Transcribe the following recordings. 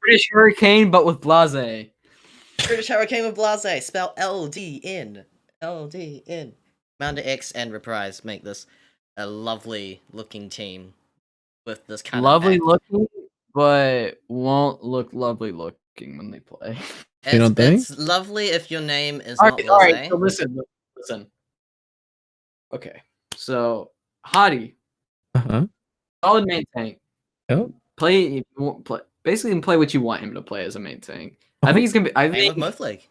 British Hurricane, but with Blasé. British Hurricane with Blasé. Spell LDN. LDN. Mounder X and Reprise make this a lovely looking team with this kind Lovely of looking, but won't look lovely looking when they play. You don't think? It's lovely if your name is All not right, all right. Blasé. So listen. Okay, so Hottie, solid main tank. Yep. Play basically can play what you want him to play as a main tank. I think he's gonna be. I Same with think Moth League.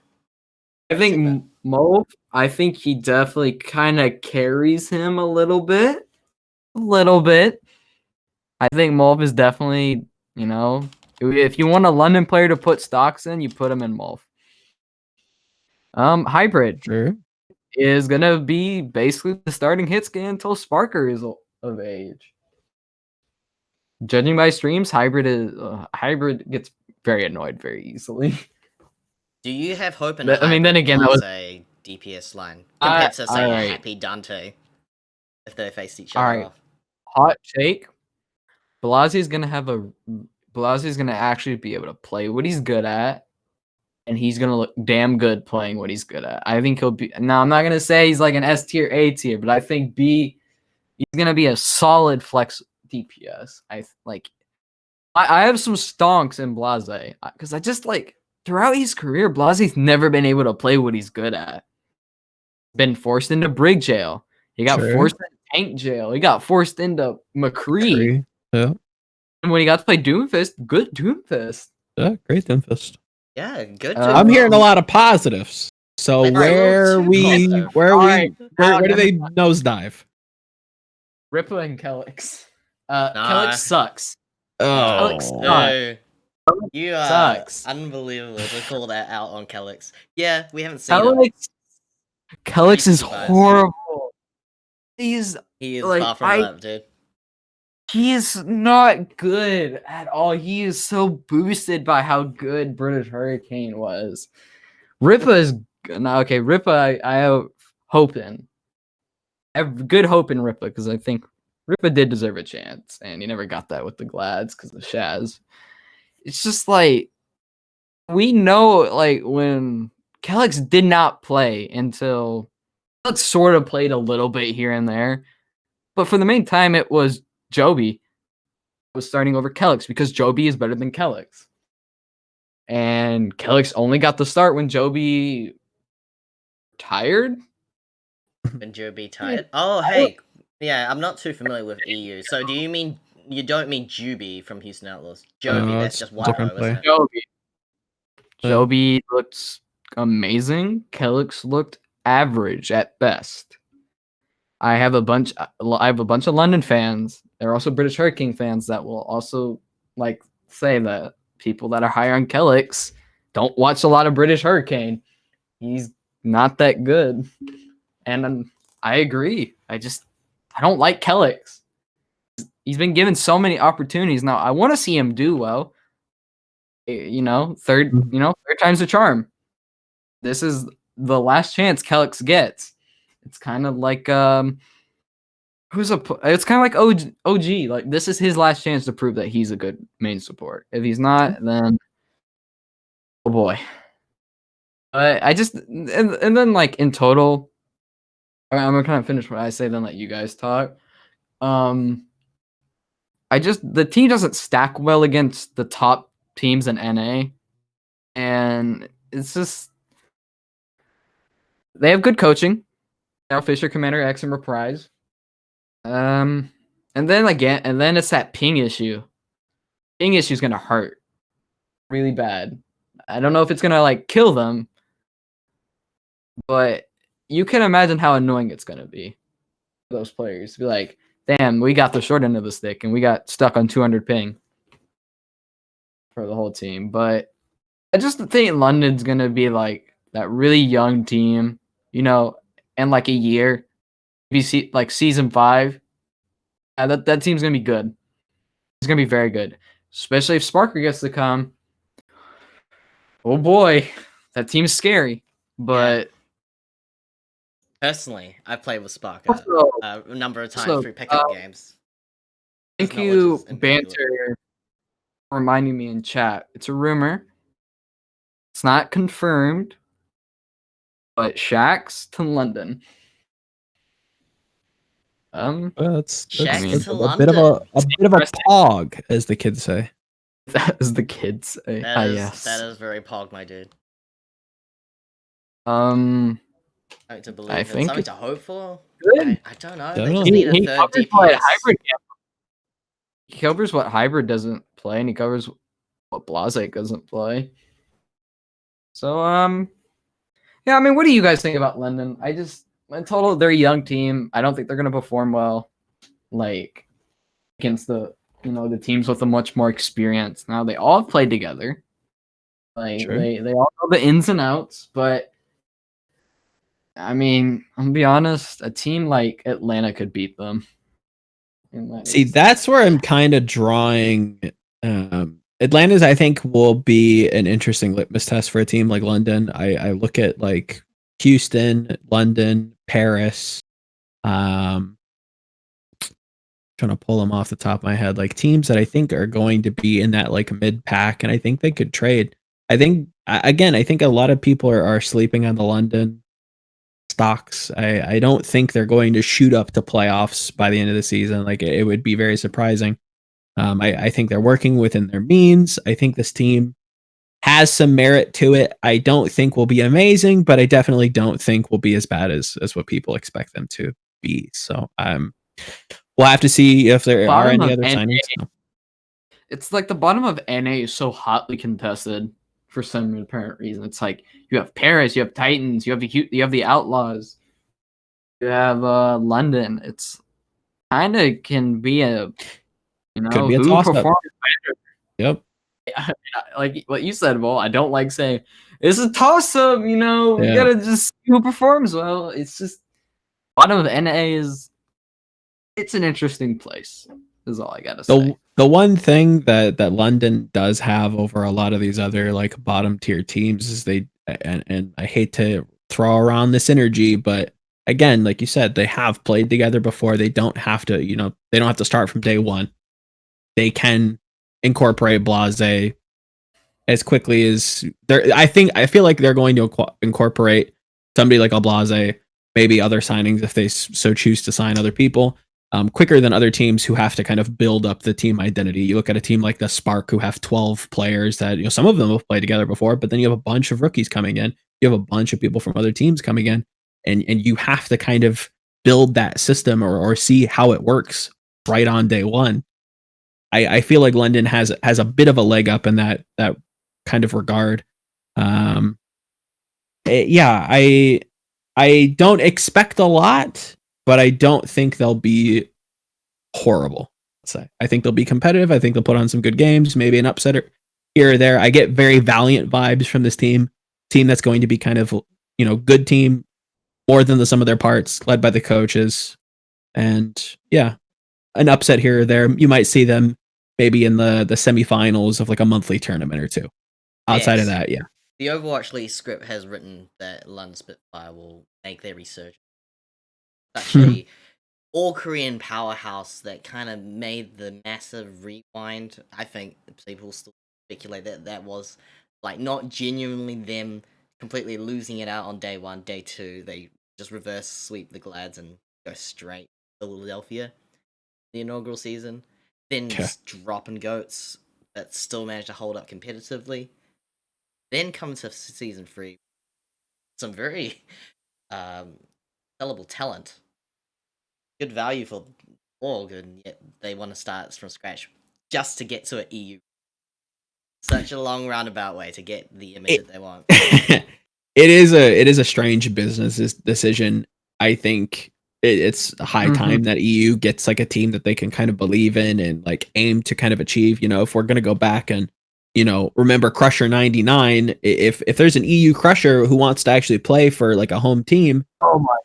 Mo. I think he definitely kind of carries him a little bit. I think Mulv is definitely, if you want a London player to put stocks in, you put him in Mulv. Hybrid is gonna be basically the starting hit scan until Sparker is of age. Judging by streams, Hybrid gets very annoyed very easily. Do you have hope in then again, that was a DPS line compared to say a Happy Dante if they faced each other off? Hot take. Blasé's gonna actually be able to play what he's good at, and he's gonna look damn good playing what he's good at. I think he'll be. Now, I'm not gonna say he's like an S tier, A tier, but I think he's gonna be a solid flex DPS. I have some stonks in Blasé because I just throughout his career, Blasé's never been able to play what he's good at. Been forced into Brig jail. He got forced into Tank jail. He got forced into McCree. Yeah. And when he got to play Doomfist, good Doomfist. Yeah, great Doomfist. Yeah, good. I'm hearing a lot of positives. So where do they nosedive? Rippa and Kellex. Kellex sucks. Oh, no. You are unbelievable to call that out on Kellex. Yeah, we haven't seen it. Kellex is horrible. He is far from that, dude. He is not good at all. He is so boosted by how good British Hurricane was. Rippa is okay. Rippa, I have hope in. I have good hope in Rippa because I think Rippa did deserve a chance, and he never got that with the Glads because of Shaz. It's just we know when Kellex did not play until Kellex sort of played a little bit here and there, but for the main time it was Joby was starting over Kellex because Joby is better than Kellex. And Kellex only got the start when Joby retired. When Joby tired? Oh, hey. Yeah, I'm not too familiar with EU. So do you mean you don't mean Juby from Houston Outlaws? Joby, that's just one row, isn't it? Joby looked amazing. Kellex looked average at best. I have a bunch of London fans. There are also British Hurricane fans that will also say that people that are higher on Kellex don't watch a lot of British Hurricane. He's not that good, and I agree. I don't like Kellex. He's been given so many opportunities now. I want to see him do well. Third time's the charm. This is the last chance Kellex gets. It's kind of like it's kind of like OG. Like this is his last chance to prove that he's a good main support. If he's not, then oh boy. I just and then in total, I'm gonna kind of finish what I say, then let you guys talk. The team doesn't stack well against the top teams in NA, and it's just they have good coaching. Now Fisher, Commander X, and Reprise. And then it's that ping issue. Ping issue is gonna hurt really bad. I don't know if it's gonna kill them, but you can imagine how annoying it's gonna be for those players to be like, damn, we got the short end of the stick and we got stuck on 200 ping for the whole team. But I just think London's gonna be that really young team, in a year. If you see season 5, that team's gonna be good. It's gonna be very good, especially if Sparker gets to come. Oh boy, that team's scary. But personally, I've played with Sparker a number of times through pickup games. Thank you, Banter. reminding me in chat. It's a rumor. It's not confirmed, but Shax to London. That's Shax to a bit of a Interesting. pog, as the kids say. As the kids say. Yes. That is very pog, my dude. Um, Something to believe I in, think something it's to hope for. good. I don't know. They Definitely. just need a He third covers what DPS. hybrid he covers what hybrid doesn't play, and he covers what Blasé doesn't play. So yeah, I mean, what do you guys think about London? In total, they're a young team. I don't think they're gonna perform well, like against the the teams with a much more experience. Now they all have played together. Like Sure. they all know the ins and outs, but I mean, I'm gonna be honest, a team like Atlanta could beat them. See, that's where I'm kind of drawing. Atlanta's, I think, will be an interesting litmus test for a team like London. I look at like Houston, London, Paris. Trying to pull them off the top of my head, like teams that I think are going to be in that like mid pack, and I think they could trade. I think I think a lot of people are sleeping on the London stocks. I don't think they're going to shoot up to playoffs by the end of the season. Like it would be very surprising. I think they're working within their means. I think this team has some merit to it. I don't think will be amazing, but I definitely don't think will be as bad as what people expect them to be. So we'll have to see if there are any other signings. No. It's like the bottom of NA is so hotly contested for some apparent reason. It's like you have Paris, you have Titans, you have the Outlaws, you have London. It's kind of can be a Could be a who toss-up. performs better. Yep. Like what you said, well, I don't like saying it's a toss-up. We Yeah. gotta just see who performs well. It's just bottom of NA it's an interesting place. Is all I gotta say. The one thing that London does have over a lot of these other like bottom tier teams is and I hate to throw around this energy, but again, like you said, they have played together before. They don't have to, they don't have to start from day one. They can incorporate Blasé as quickly as I feel like they're going to incorporate somebody like a Blasé, maybe other signings if they so choose to sign other people. Quicker than other teams who have to kind of build up the team identity. You look at a team like the Spark who have 12 players that, some of them have played together before, but then you have a bunch of rookies coming in. You have a bunch of people from other teams coming in, and you have to kind of build that system or see how it works right on day one. I feel like London has a bit of a leg up in that kind of regard. Yeah, I don't expect a lot, but I don't think they'll be horrible. I think they'll be competitive. I think they'll put on some good games, maybe an upset here or there. I get very Valiant vibes from this team that's going to be kind of, good team, more than the sum of their parts, led by the coaches. And yeah, an upset here or there. You might see them maybe in the semifinals of like a monthly tournament or two. Outside of that, yeah. The Overwatch League script has written that London Spitfire will make their resurgence. Such a all-Korean powerhouse that kind of made the massive rewind. I think people still speculate that was like not genuinely them completely losing it out on day one, day two. They just reverse sweep the Glads and go straight to Philadelphia the inaugural season. Then just dropping goats that still managed to hold up competitively. Then come to season 3, some very sellable talent, good value for org, and yet they want to start from scratch just to get to an EU. Such a long roundabout way to get the image that they want. It is a strange business decision. I think it's high time that EU gets like a team that they can kind of believe in and like aim to kind of achieve. If we're gonna go back and remember Crusher 99, if there's an EU Crusher who wants to actually play for like a home team,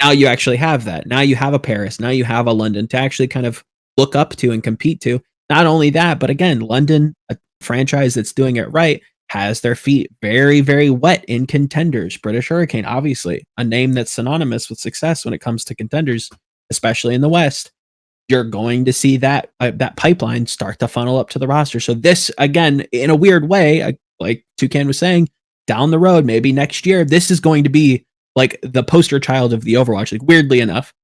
now you actually have that. Now you have a Paris, now you have a London to actually kind of look up to and compete to. Not only that, but again, London, a franchise that's doing it right, has their feet very, very wet in contenders. British Hurricane, obviously, a name that's synonymous with success when it comes to contenders, especially in the West. you're going to see that that pipeline start to funnel up to the roster. So this, again, in a weird way, like Toucan was saying, down the road, maybe next year, this is going to be like the poster child of the Overwatch, like weirdly enough,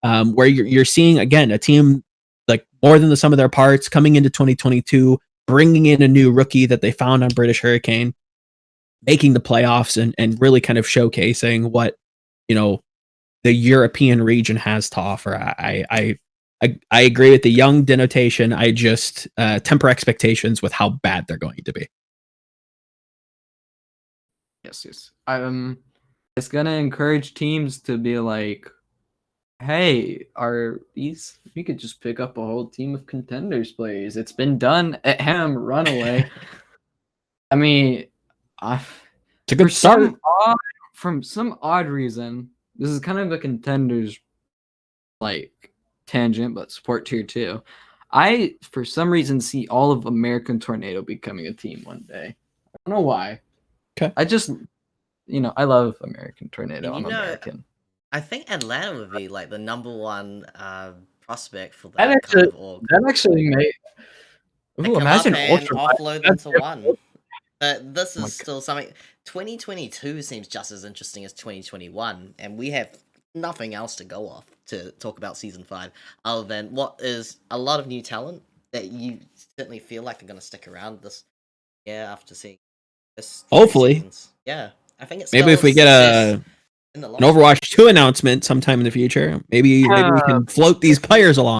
where you're seeing, again, a team like more than the sum of their parts coming into 2022, bringing in a new rookie that they found on British Hurricane, making the playoffs and really kind of showcasing what, you know, the European region has to offer. I agree with the young denotation. I just temper expectations with how bad they're going to be. Yes. It's gonna encourage teams to be like, hey, we could just pick up a whole team of Contenders players. It's been done at Runaway. I mean, It's a good start. From some odd reason, this is kind of a Contenders like tangent, but support tier 2. I, for some reason, see all of American Tornado becoming a team one day. I don't know why. Okay. I just, I love American Tornado. I'm American. I think Atlanta would be like the number one prospect for That that kind of org. That actually made. Ooh, imagine Ultra offload into one. But this is still something. 2022 seems just as interesting as 2021, and we have nothing else to go off to talk about Season 5, other than what is a lot of new talent that you certainly feel like are going to stick around this year after seeing this. Hopefully. Yeah, I think it's maybe if we get an Overwatch 2 announcement sometime in the future, maybe we can float these players along.